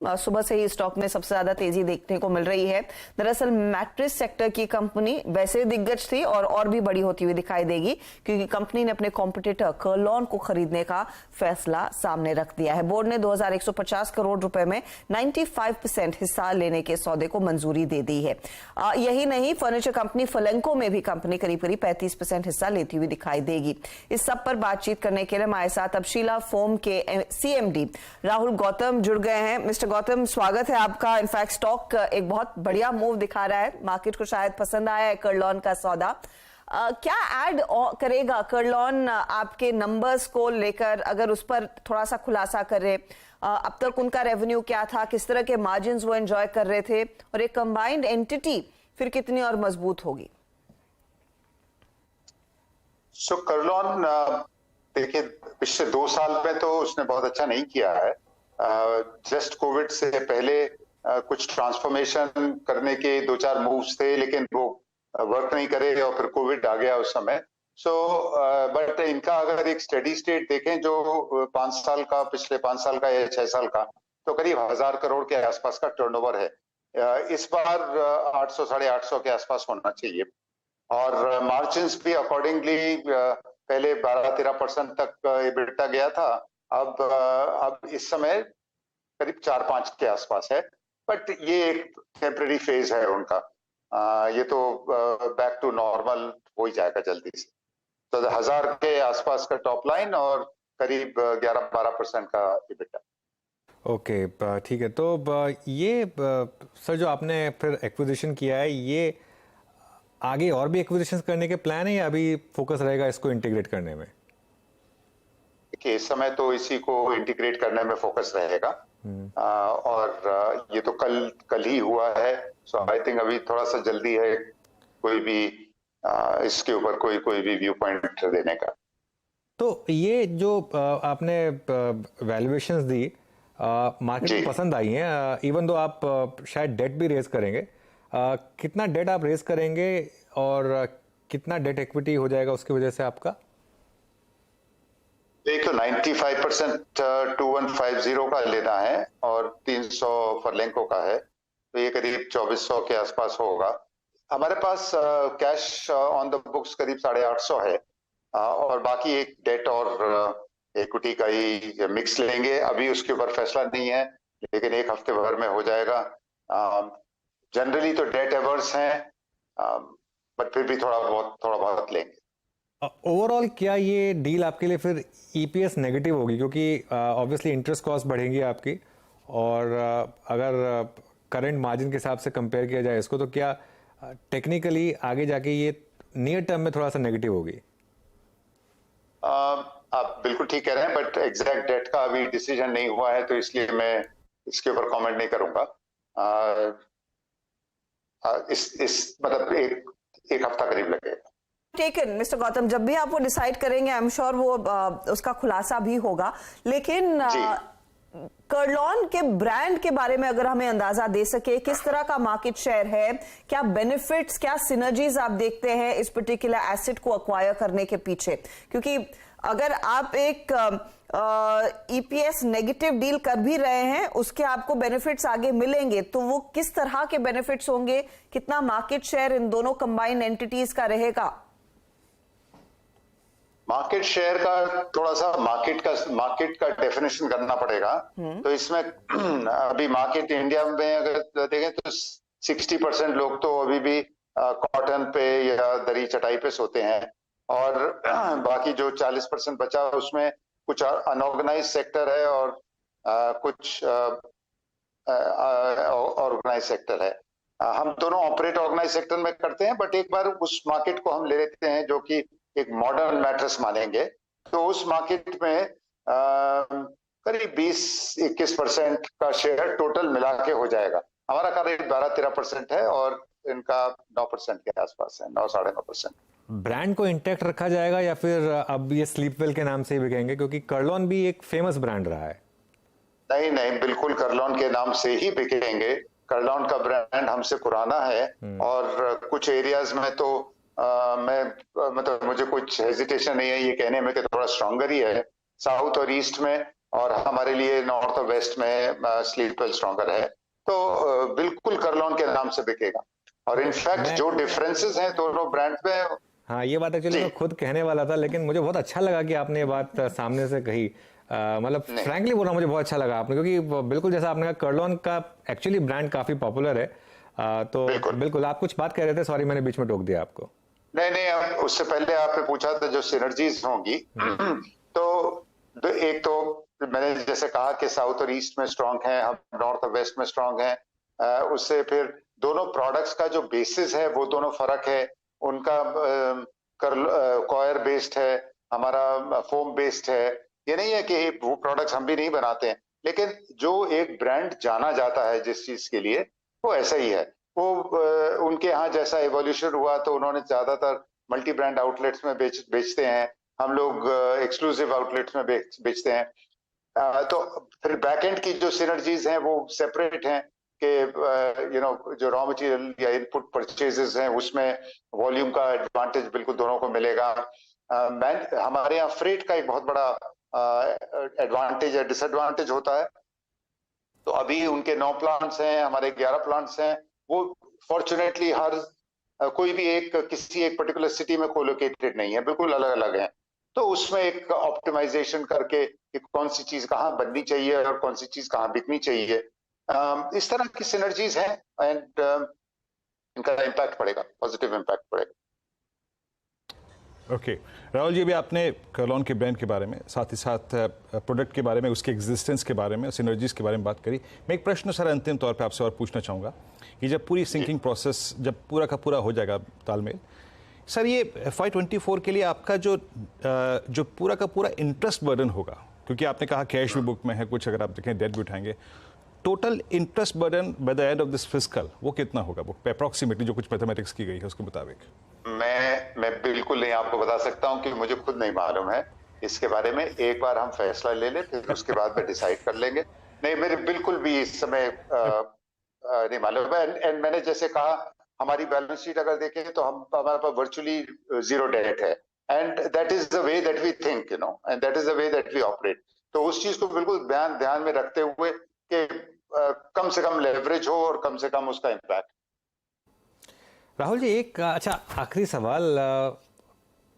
सुबह से ही स्टॉक में सबसे ज्यादा तेजी देखने को मिल रही है। दरअसल मैट्रिस सेक्टर की कंपनी वैसे दिग्गज थी और भी बड़ी होती हुई दिखाई देगी, क्योंकि कंपनी ने अपने कॉम्पिटिटर कर्लॉन को खरीदने का फैसला सामने रख दिया है। बोर्ड ने 2150 करोड़ रुपए में 95% हिस्सा लेने के सौदे को मंजूरी दे दी है। यही नहीं, फर्नीचर कंपनी फलेंको में भी कंपनी करीब 35% हिस्सा लेती हुई दिखाई देगी। इस सब पर बातचीत करने के लिए हमारे साथ अब शीला फोम के CMD राहुल गौतम जुड़ गए हैं। मिस्टर गौतम, स्वागत है आपका। इनफैक्ट स्टॉक एक बहुत बढ़िया मूव दिखा रहा है, मार्केट को शायद पसंद आया है कर्लॉन का सौदा। क्या ऐड करेगा कर्लॉन आपके नंबर्स को लेकर, अगर उस पर थोड़ा सा खुलासा करें। अब तक उनका रेवेन्यू क्या था, किस तरह के मार्जिन्स वो एंजॉय कर रहे थे, और एक कंबाइंड एंटिटी फिर कितनी और मजबूत होगी? कर्लॉन देखिए, पिछले 2 साल में तो उसने बहुत अच्छा नहीं किया है। जस्ट कोविड से पहले कुछ ट्रांसफॉर्मेशन करने के 2-4 मूव्स थे, लेकिन वो वर्क नहीं करे और फिर कोविड आ गया उस समय। बट इनका अगर एक स्टेडी स्टेट देखें जो 5 साल का, पिछले 5 साल का या 6 साल का, तो करीब 1000 करोड़ के आसपास का टर्नओवर है। इस बार 800 साढ़े 800 के आसपास होना चाहिए, और मार्जिन्स भी अकॉर्डिंगली पहले 12-13% तक एबिटा गया था, अब इस समय करीब 4-5 के आसपास है। बट ये एक टेम्परेरी फेज है उनका। ये तो बैक टू नॉर्मल हो ही जाएगा जल्दी से। तो 1000 के आसपास का टॉप लाइन और करीब 11-12% का एबिटा। ओके, ठीक है। तो ये सर, जो आपने फिर एक्विजिशन किया है, ये आगे और भी एक्विजिशंस करने के प्लान है या अभी फोकस रहेगा इसको इंटीग्रेट करने में? कि इस समय तो इसी को इंटीग्रेट करने में फोकस रहेगा। और ये तो कल ही हुआ है, सो आई थिंक अभी थोड़ा सा जल्दी है कोई भी इसके ऊपर कोई भी व्यू पॉइंट देने का। तो ये जो आपने वैल्यूएशंस दी, मार्केट को पसंद आई हैं, इवन दो आप शायद डेट भी रेज करेंगे। कितना डेट आप रेज करेंगे और कितना डेट इक्विटी हो जाएगा उसकी वजह से आपका? एक तो 95% 2150 का लेना है और 300 फर्लेंको का है, तो ये करीब 2400 के आसपास होगा। हमारे पास कैश ऑन द बुक्स करीब 850 है, और बाकी एक डेट और इक्विटी का ही मिक्स लेंगे। अभी उसके ऊपर फैसला नहीं है, लेकिन एक हफ्ते भर में हो जाएगा। जनरली तो डेट एवर्स हैं, बट फिर भी थोड़ा बहुत लेंगे। ओवरऑल क्या ये डील आपके लिए फिर EPS नेगेटिव होगी, क्योंकि ऑब्वियसली इंटरेस्ट कॉस्ट बढ़ेंगी आपकी, और अगर करंट मार्जिन के हिसाब से कंपेयर किया जाए इसको, तो क्या टेक्निकली आगे जाके ये नियर टर्म में थोड़ा सा नेगेटिव होगी? आप बिल्कुल ठीक कह रहे हैं, बट एग्जैक्ट डेट का अभी डिसीजन नहीं हुआ है, तो इसलिए मैं इसके ऊपर कमेंट नहीं करूंगा। इस मतलब एक हफ्ता करीब लगेगा। टेकन मिस्टर गौतम, जब भी आप वो डिसाइड करेंगे, आई एम श्योर वो उसका खुलासा भी होगा। लेकिन कर्लॉन के ब्रांड के बारे में अगर हमें अंदाजा दे सके, किस तरह का मार्केट शेयर है, क्या बेनिफिट्स, क्या सिनर्जीज आप देखते हैं इस पर्टिकुलर एसेट को अक्वायर करने के पीछे? क्योंकि अगर आप एक EPS नेगेटिव डील कर भी रहे हैं, उसके आपको बेनिफिट्स आगे मिलेंगे, तो वो किस तरह के बेनिफिट्स होंगे, कितना मार्केट शेयर इन दोनों कंबाइंड एंटिटीज का रहेगा? मार्केट शेयर का थोड़ा सा मार्केट का डेफिनेशन करना पड़ेगा। तो इसमें अभी मार्केट इंडिया में अगर देखें तो 60% लोग तो अभी भी कॉटन पे या दरी चटाई पे सोते हैं, और बाकी जो 40% बचा उसमें कुछ अनऑर्गेनाइज सेक्टर है और कुछ ऑर्गेनाइज सेक्टर है। हम दोनों ऑपरेट ऑर्गेनाइज सेक्टर में करते हैं, बट एक बार उस मार्केट को हम ले लेते हैं जो कि एक मॉडर्न मैट्रेस मानेंगे, तो उस मार्केट में करीब 20-21% का शेयर टोटल मिला के हो जाएगा। हमारा करीब 12-13% है और इनका 9% के आसपास है, 9-9.5%। ब्रांड को इंटैक्ट रखा जाएगा या फिर अब ये स्लीपवेल के नाम से ही बिकेंगे, क्योंकि कर्लॉन भी एक फेमस ब्रांड रहा है? नहीं, बिल्कुल कर्लॉन के नाम से ही बिकेंगे। कर्लॉन का ब्रांड हमसे पुराना है, और कुछ एरियाज में तो मैं मतलब मुझे कुछ हेजिटेशन नहीं है ये कहने में कि थोड़ा स्ट्रॉन्गर ही है। साउथ और ईस्ट में और हमारे लिए नॉर्थ और वेस्ट में स्लीप वेल स्ट्रॉन्गर है, तो बिल्कुल करलॉन के नाम से बिकेगा। और इनफैक्ट मैं जो डिफरेंसेस हैं दोनों ब्रांड में। हाँ, ये बात एक्चुअली जी मैं खुद कहने वाला था, लेकिन मुझे बहुत अच्छा लगा कि आपने ये बात सामने से कही। मतलब नहीं फ्रैंकली बोल रहा हूं, मुझे बहुत अच्छा लगा आपने, क्योंकि बिल्कुल जैसा आपने कहा, कर्लॉन का एक्चुअली ब्रांड काफी पॉपुलर है। तो बिल्कुल बिल्कुल आप कुछ बात कह रहे थे, सॉरी मैंने बीच में टोक दिया आपको। नहीं नहीं, अब उससे पहले आपने पूछा था जो सिनर्जीज होंगी। तो एक तो मैंने जैसे कहा कि साउथ और ईस्ट में स्ट्रांग है, हम नॉर्थ और वेस्ट में स्ट्रांग हैं। उससे फिर दोनों प्रोडक्ट्स का जो बेसिस है वो दोनों फर्क है। उनका कॉयर बेस्ड है, हमारा फोम बेस्ड है। ये नहीं है कि वो प्रोडक्ट्स हम भी नहीं बनाते हैं, लेकिन जो एक ब्रांड जाना जाता है जिस चीज के लिए, वो ऐसा ही है। वो उनके यहाँ जैसा एवोल्यूशन हुआ तो उन्होंने ज्यादातर मल्टी ब्रांड आउटलेट्स में बेचते हैं, हम लोग एक्सक्लूसिव आउटलेट्स में बेचते हैं। तो फिर बैकएंड की जो सिनर्जीज हैं वो सेपरेट हैं कि जो रॉ मटेरियल या इनपुट परचेजेस हैं उसमें वॉल्यूम का एडवांटेज बिल्कुल दोनों को मिलेगा। हमारे यहाँ फ्रेट का एक बहुत बड़ा एडवांटेज है, डिसएडवांटेज होता है। तो अभी उनके 9 प्लांट्स हैं, हमारे 11 प्लांट्स हैं। वो फॉर्चुनेटली हर कोई भी एक किसी एक पर्टिकुलर सिटी में कोलोकेटेड नहीं है, बिल्कुल अलग अलग हैं। तो उसमें एक ऑप्टिमाइजेशन करके कि कौन सी चीज कहाँ बननी चाहिए और कौन सी चीज कहाँ बिकनी चाहिए, इस तरह की सिनर्जीज हैं। एंड इनका इम्पैक्ट पड़ेगा, पॉजिटिव इम्पैक्ट पड़ेगा। ओके राहुल जी, भी आपने कर्लॉन के ब्रांड के बारे में, साथ ही साथ प्रोडक्ट के बारे में, उसके एग्जिस्टेंस के बारे में, सिनर्जीज के बारे में बात करी। मैं एक प्रश्न सर अंतिम तौर पे आपसे और पूछना चाहूँगा कि जब पूरी सिंकिंग प्रोसेस जब पूरा का पूरा हो जाएगा तालमेल, सर ये FY24 के लिए आपका जो पूरा का पूरा इंटरेस्ट बर्डन होगा, क्योंकि आपने कहा कैश भी बुक में है, कुछ अगर आप देखें डेट भी उठाएंगे, total interest burden by the end of this fiscal वो कितना होगा बुक पे अप्रॉक्सीमेटली, जो कुछ मैथमेटिक्स की गई है उसके मुताबिक? मैं बिल्कुल नहीं आपको बता सकता हूं कि मुझे खुद नहीं मालूम है इसके बारे में। एक बार हम फैसला ले लें, फिर उसके बाद में डिसाइड कर लेंगे। नहीं, मेरे बिल्कुल भी इस समय नहीं मालूम है। एंड मैंने जैसे कहा, हमारी बैलेंस शीट अगर देखें तो हमारे पास वर्चुअली जीरो डेट है। And that is the way that we think, and that is the way that we operate. तो उस चीज को बिल्कुल ध्यान में रखते हुए कि कम से कम लेवरेज हो और कम से कम उसका इम्पैक्ट। राहुल जी, एक अच्छा आखिरी सवाल,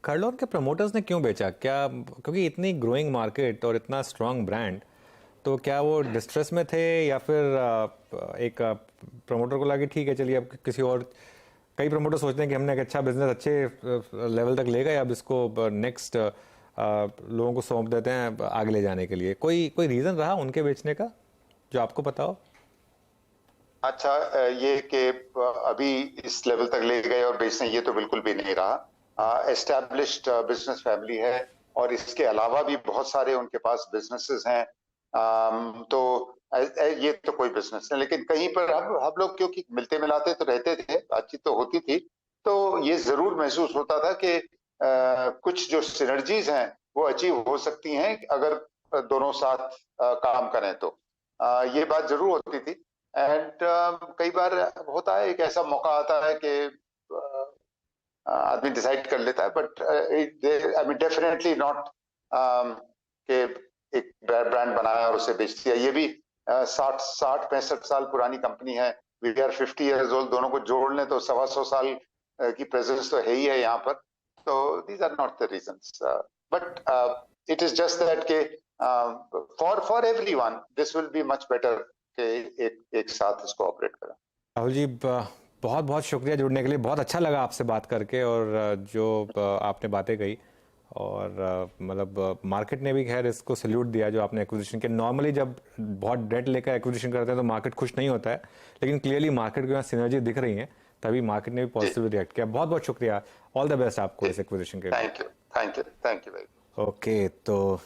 कर्लॉन के प्रमोटर्स ने क्यों बेचा? क्या क्योंकि इतनी ग्रोइंग मार्केट और इतना स्ट्रांग ब्रांड, तो क्या वो डिस्ट्रेस में थे, या फिर एक प्रमोटर को लगा कि ठीक है चलिए अब किसी और, कई प्रमोटर सोचते हैं कि हमने एक अच्छा बिजनेस अच्छे लेवल तक ले गए, अब इसको नेक्स्ट लोगों को सौंप देते हैं आगे ले जाने के लिए। कोई रीज़न रहा उनके बेचने का जो आपको पता हो? अच्छा, ये कि अभी इस लेवल तक ले गए और बेचने, ये तो बिल्कुल भी नहीं रहा। एस्टैब्लिश्ड बिजनेस फैमिली है और इसके अलावा भी बहुत सारे उनके पास बिजनेसेस हैं। तो ये तो कोई बिजनेस नहीं, लेकिन कहीं पर हम लोग क्योंकि मिलते मिलाते तो रहते थे, बातचीत तो होती थी, तो ये जरूर महसूस होता था कि कुछ जो सिनर्जीज हैं वो अचीव हो सकती हैं अगर दोनों साथ काम करें तो। ये बात जरूर होती थी। एंड कई बार होता है, एक ऐसा मौका आता है कि आदमी डिसाइड कर लेता है, but I mean definitely not कि एक ब्रांड बनाया और उसे बेच दिया। ये भी 60-65 साल पुरानी कंपनी है। वी आर 50 years old, दोनों को जोड़ लें तो 125 साल की प्रेजेंस तो है ही है यहाँ पर। तो these are not the reasons, but it is just that के for everyone this will be much better कि एक साथ इसको ऑपरेट करें। राहुल जी, बहुत बहुत शुक्रिया जुड़ने के लिए, बहुत अच्छा लगा आपसे बात करके, और जो आपने बातें कही, और मतलब मार्केट ने भी खैर इसको सैल्यूट दिया जो आपने एक्विजिशन के। नॉर्मली जब बहुत डेट लेकर एक्विजिशन करते हैं तो मार्केट खुश नहीं होता है, लेकिन क्लियरली मार्केट के यहाँ सिनर्जी दिख रही है, तभी मार्केट ने भी पॉजिटिव रिएक्ट किया। बहुत बहुत शुक्रिया, ऑल द बेस्ट आपको इस एक्विजिशन के लिए। Thank you. ओके, तो